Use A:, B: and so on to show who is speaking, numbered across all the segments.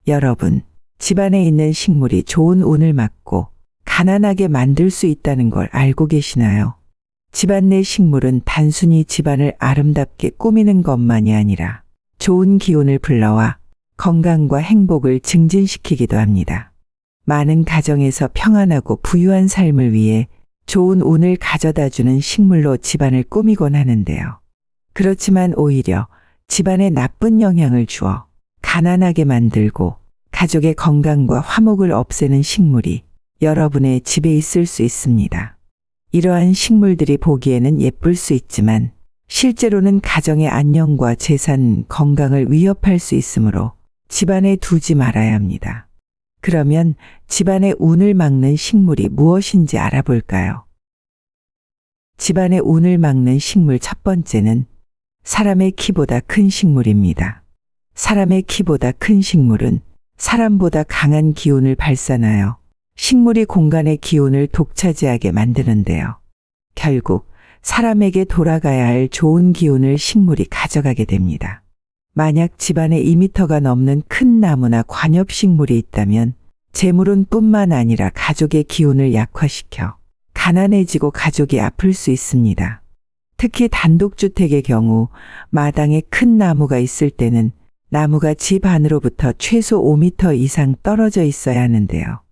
A: 여러분, 집안에 있는 식물이 좋은 운을 막고 가난하게 만들 수 있다는 걸 알고 계시나요? 집안 내 식물은 단순히 집안을 아름답게 꾸미는 것만이 아니라 좋은 기운을 불러와 건강과 행복을 증진시키기도 합니다. 많은 가정에서 평안하고 부유한 삶을 위해 좋은 운을 가져다주는 식물로 집안을 꾸미곤 하는데요. 그렇지만 오히려 집안에 나쁜 영향을 주어 가난하게 만들고 가족의 건강과 화목을 없애는 식물이 여러분의 집에 있을 수 있습니다. 이러한 식물들이 보기에는 예쁠 수 있지만 실제로는 가정의 안녕과 재산, 건강을 위협할 수 있으므로 집안에 두지 말아야 합니다. 그러면 집안의 운을 막는 식물이 무엇인지 알아볼까요? 집안의 운을 막는 식물 첫 번째는 사람의 키보다 큰 식물입니다. 사람의 키보다 큰 식물은 사람보다 강한 기운을 발산하여 식물이 공간의 기운을 독차지하게 만드는데요. 결국 사람에게 돌아가야 할 좋은 기운을 식물이 가져가게 됩니다. 만약 집안에 2m가 넘는 큰 나무나 관엽식물이 있다면 재물운 뿐만 아니라 가족의 기운을 약화시켜 가난해지고 가족이 아플 수 있습니다. 특히 단독주택의 경우 마당에 큰 나무가 있을 때는 나무가 집 안으로부터 최소 5m 이상 떨어져 있어야 하는데요.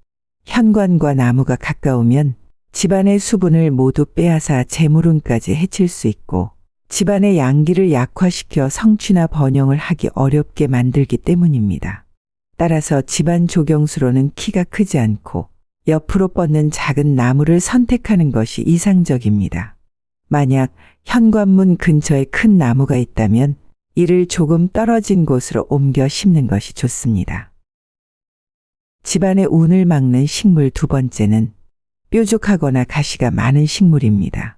A: 현관과 나무가 가까우면 집안의 수분을 모두 빼앗아 재물운까지 해칠 수 있고 집안의 양기를 약화시켜 성취나 번영을 하기 어렵게 만들기 때문입니다. 따라서 집안 조경수로는 키가 크지 않고 옆으로 뻗는 작은 나무를 선택하는 것이 이상적입니다. 만약 현관문 근처에 큰 나무가 있다면 이를 조금 떨어진 곳으로 옮겨 심는 것이 좋습니다. 집안의 운을 막는 식물 두 번째는 뾰족하거나 가시가 많은 식물입니다.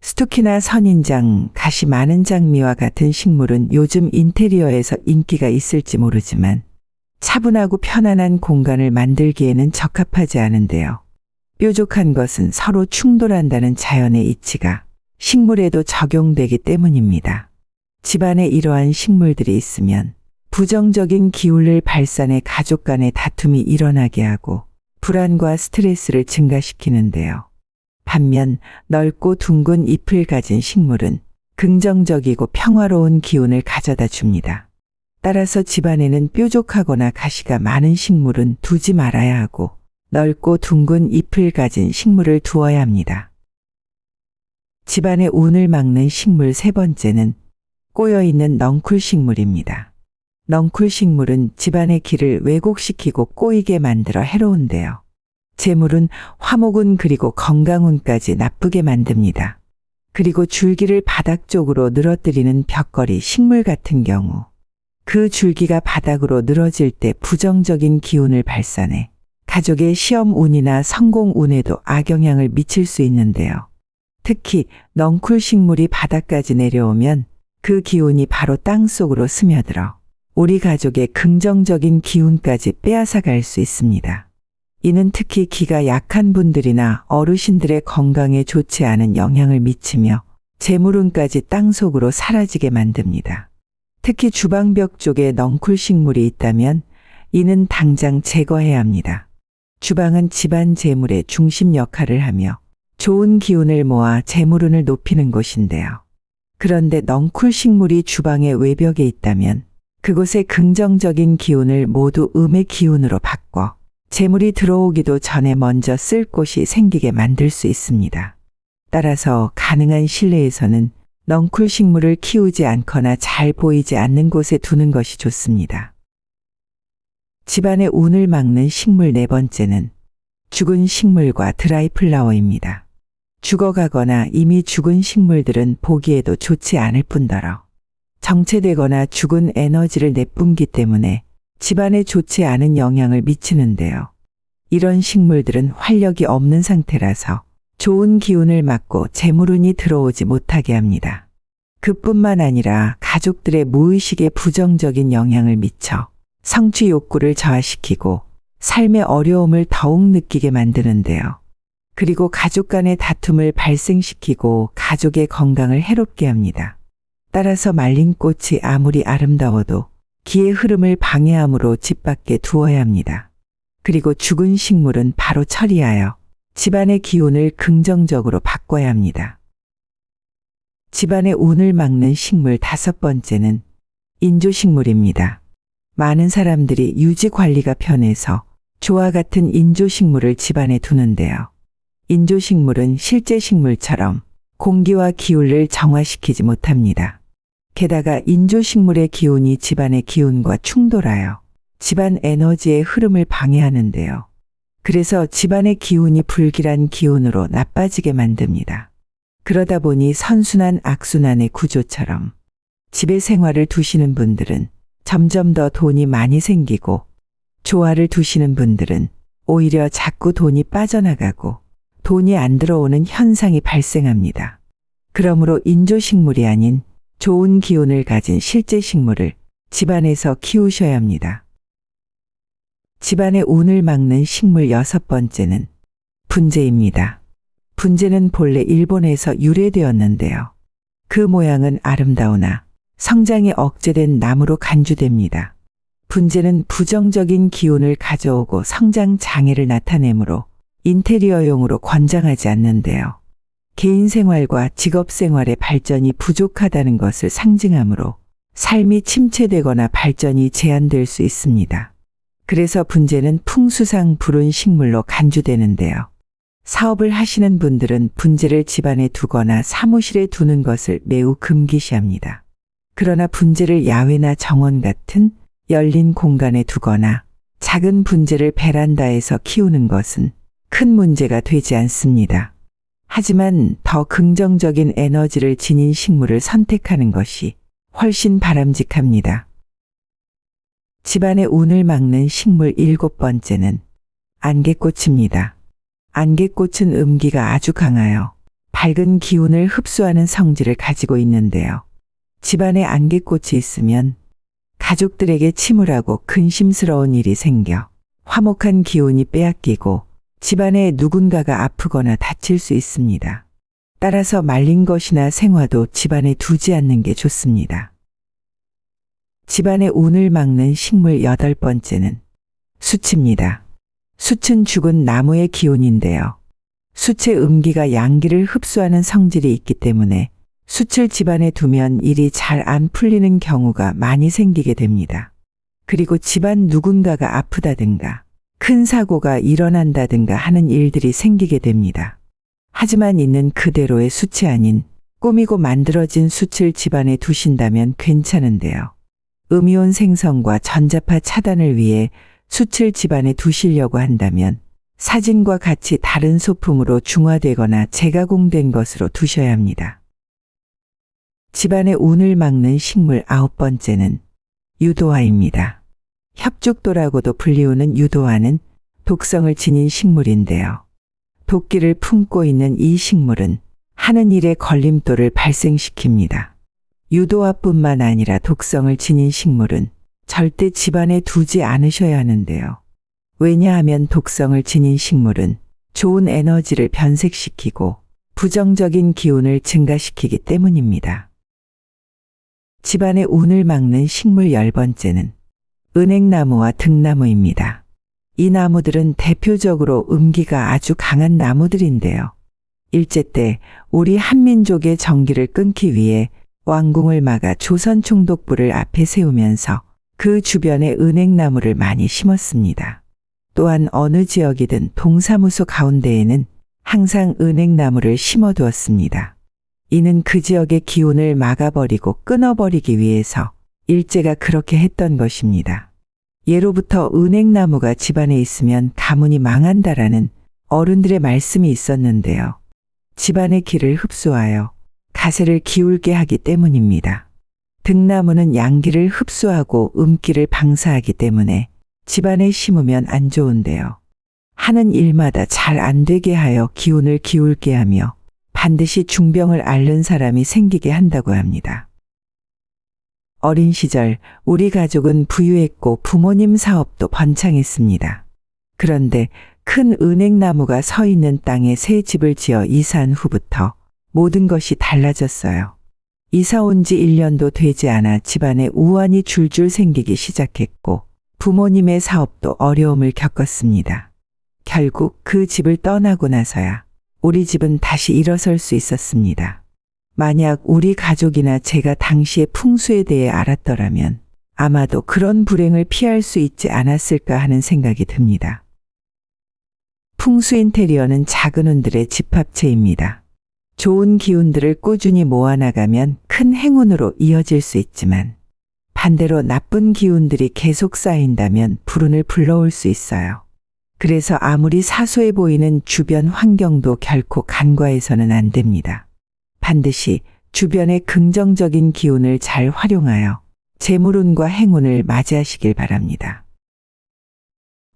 A: 스투키나 선인장, 가시 많은 장미와 같은 식물은 요즘 인테리어에서 인기가 있을지 모르지만 차분하고 편안한 공간을 만들기에는 적합하지 않은데요. 뾰족한 것은 서로 충돌한다는 자연의 이치가 식물에도 적용되기 때문입니다. 집안에 이러한 식물들이 있으면 부정적인 기운을 발산해 가족 간의 다툼이 일어나게 하고 불안과 스트레스를 증가시키는데요. 반면 넓고 둥근 잎을 가진 식물은 긍정적이고 평화로운 기운을 가져다 줍니다. 따라서 집안에는 뾰족하거나 가시가 많은 식물은 두지 말아야 하고 넓고 둥근 잎을 가진 식물을 두어야 합니다. 집안의 운을 막는 식물 세 번째는 꼬여있는 넝쿨식물입니다. 넝쿨식물은 집안의 기를 왜곡시키고 꼬이게 만들어 해로운데요. 재물은 화목운 그리고 건강운까지 나쁘게 만듭니다. 그리고 줄기를 바닥 쪽으로 늘어뜨리는 벽걸이 식물 같은 경우 그 줄기가 바닥으로 늘어질 때 부정적인 기운을 발산해 가족의 시험운이나 성공운에도 악영향을 미칠 수 있는데요. 특히 넝쿨식물이 바닥까지 내려오면 그 기운이 바로 땅속으로 스며들어 우리 가족의 긍정적인 기운까지 빼앗아갈 수 있습니다. 이는 특히 기가 약한 분들이나 어르신들의 건강에 좋지 않은 영향을 미치며 재물운까지 땅속으로 사라지게 만듭니다. 특히 주방벽 쪽에 넝쿨식물이 있다면 이는 당장 제거해야 합니다. 주방은 집안 재물의 중심 역할을 하며 좋은 기운을 모아 재물운을 높이는 곳인데요. 그런데 넝쿨식물이 주방의 외벽에 있다면 그곳의 긍정적인 기운을 모두 음의 기운으로 바꿔 재물이 들어오기도 전에 먼저 쓸 곳이 생기게 만들 수 있습니다. 따라서 가능한 실내에서는 넝쿨식물을 키우지 않거나 잘 보이지 않는 곳에 두는 것이 좋습니다. 집안의 운을 막는 식물 네 번째는 죽은 식물과 드라이플라워입니다. 죽어가거나 이미 죽은 식물들은 보기에도 좋지 않을 뿐더러 정체되거나 죽은 에너지를 내뿜기 때문에 집안에 좋지 않은 영향을 미치는데요. 이런 식물들은 활력이 없는 상태라서 좋은 기운을 막고 재물운이 들어오지 못하게 합니다. 그뿐만 아니라 가족들의 무의식에 부정적인 영향을 미쳐 성취 욕구를 저하시키고 삶의 어려움을 더욱 느끼게 만드는데요. 그리고 가족 간의 다툼을 발생시키고 가족의 건강을 해롭게 합니다. 따라서 말린 꽃이 아무리 아름다워도 기의 흐름을 방해함으로 집 밖에 두어야 합니다. 그리고 죽은 식물은 바로 처리하여 집안의 기운을 긍정적으로 바꿔야 합니다. 집안의 운을 막는 식물 5번째는 인조식물입니다. 많은 사람들이 유지 관리가 편해서 조와 같은 인조식물을 집안에 두는데요. 인조식물은 실제 식물처럼 공기와 기운을 정화시키지 못합니다. 게다가 인조식물의 기운이 집안의 기운과 충돌하여 집안 에너지의 흐름을 방해하는데요. 그래서 집안의 기운이 불길한 기운으로 나빠지게 만듭니다. 그러다 보니 선순환 악순환의 구조처럼 집에 생활을 두시는 분들은 점점 더 돈이 많이 생기고, 조화를 두시는 분들은 오히려 자꾸 돈이 빠져나가고 돈이 안 들어오는 현상이 발생합니다. 그러므로 인조식물이 아닌 좋은 기운을 가진 실제 식물을 집안에서 키우셔야 합니다. 집안의 운을 막는 식물 6번째는 분재입니다. 분재는 본래 일본에서 유래되었는데요. 그 모양은 아름다우나 성장이 억제된 나무로 간주됩니다. 분재는 부정적인 기운을 가져오고 성장 장애를 나타내므로 인테리어용으로 권장하지 않는데요. 개인 생활과 직업 생활의 발전이 부족하다는 것을 상징하므로 삶이 침체되거나 발전이 제한될 수 있습니다. 그래서 분재는 풍수상 불운 식물로 간주되는데요. 사업을 하시는 분들은 분재를 집안에 두거나 사무실에 두는 것을 매우 금기시합니다. 그러나 분재를 야외나 정원 같은 열린 공간에 두거나 작은 분재를 베란다에서 키우는 것은 큰 문제가 되지 않습니다. 하지만 더 긍정적인 에너지를 지닌 식물을 선택하는 것이 훨씬 바람직합니다. 집안의 운을 막는 식물 7번째는 안개꽃입니다. 안개꽃은 음기가 아주 강하여 밝은 기운을 흡수하는 성질을 가지고 있는데요. 집안에 안개꽃이 있으면 가족들에게 침울하고 근심스러운 일이 생겨 화목한 기운이 빼앗기고 집안에 누군가가 아프거나 다칠 수 있습니다. 따라서 말린 것이나 생화도 집안에 두지 않는 게 좋습니다. 집안의 운을 막는 식물 8번째는 숯입니다. 숯은 죽은 나무의 기운인데요. 숯의 음기가 양기를 흡수하는 성질이 있기 때문에 숯을 집안에 두면 일이 잘 안 풀리는 경우가 많이 생기게 됩니다. 그리고 집안 누군가가 아프다든가 큰 사고가 일어난다든가 하는 일들이 생기게 됩니다. 하지만 있는 그대로의 숯이 아닌 꾸미고 만들어진 숯을 집안에 두신다면 괜찮은데요. 음이온 생성과 전자파 차단을 위해 숯을 집안에 두시려고 한다면 사진과 같이 다른 소품으로 중화되거나 재가공된 것으로 두셔야 합니다. 집안의 운을 막는 식물 9번째는 유도화입니다. 협죽도라고도 불리우는 유도화는 독성을 지닌 식물인데요. 도끼를 품고 있는 이 식물은 하는 일에 걸림돌을 발생시킵니다. 유도화뿐만 아니라 독성을 지닌 식물은 절대 집안에 두지 않으셔야 하는데요. 왜냐하면 독성을 지닌 식물은 좋은 에너지를 변색시키고 부정적인 기운을 증가시키기 때문입니다. 집안의 운을 막는 식물 10번째는 은행나무와 등나무입니다. 이 나무들은 대표적으로 음기가 아주 강한 나무들인데요. 일제 때 우리 한민족의 정기를 끊기 위해 왕궁을 막아 조선 총독부를 앞에 세우면서 그 주변에 은행나무를 많이 심었습니다. 또한 어느 지역이든 동사무소 가운데에는 항상 은행나무를 심어두었습니다. 이는 그 지역의 기운을 막아버리고 끊어버리기 위해서 일제가 그렇게 했던 것입니다. 예로부터 은행나무가 집안에 있으면 가문이 망한다라는 어른들의 말씀이 있었는데요. 집안의 기를 흡수하여 가세를 기울게 하기 때문입니다. 등나무는 양기를 흡수하고 음기를 방사하기 때문에 집안에 심으면 안 좋은데요. 하는 일마다 잘 안 되게 하여 기운을 기울게 하며 반드시 중병을 앓는 사람이 생기게 한다고 합니다. 어린 시절 우리 가족은 부유했고 부모님 사업도 번창했습니다. 그런데 큰 은행나무가 서 있는 땅에 새 집을 지어 이사한 후부터 모든 것이 달라졌어요. 이사 온 지 1년도 되지 않아 집안에 우환이 줄줄 생기기 시작했고 부모님의 사업도 어려움을 겪었습니다. 결국 그 집을 떠나고 나서야 우리 집은 다시 일어설 수 있었습니다. 만약 우리 가족이나 제가 당시의 풍수에 대해 알았더라면 아마도 그런 불행을 피할 수 있지 않았을까 하는 생각이 듭니다. 풍수 인테리어는 작은 운들의 집합체입니다. 좋은 기운들을 꾸준히 모아나가면 큰 행운으로 이어질 수 있지만 반대로 나쁜 기운들이 계속 쌓인다면 불운을 불러올 수 있어요. 그래서 아무리 사소해 보이는 주변 환경도 결코 간과해서는 안 됩니다. 반드시 주변의 긍정적인 기운을 잘 활용하여 재물운과 행운을 맞이하시길 바랍니다.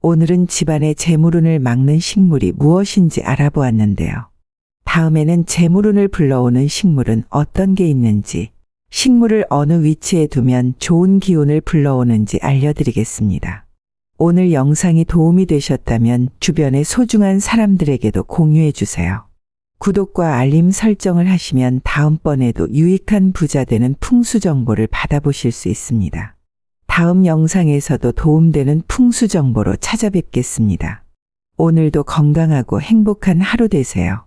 A: 오늘은 집안의 재물운을 막는 식물이 무엇인지 알아보았는데요. 다음에는 재물운을 불러오는 식물은 어떤 게 있는지, 식물을 어느 위치에 두면 좋은 기운을 불러오는지 알려드리겠습니다. 오늘 영상이 도움이 되셨다면 주변의 소중한 사람들에게도 공유해 주세요. 구독과 알림 설정을 하시면 다음번에도 유익한 부자 되는 풍수 정보를 받아보실 수 있습니다. 다음 영상에서도 도움되는 풍수 정보로 찾아뵙겠습니다. 오늘도 건강하고 행복한 하루 되세요.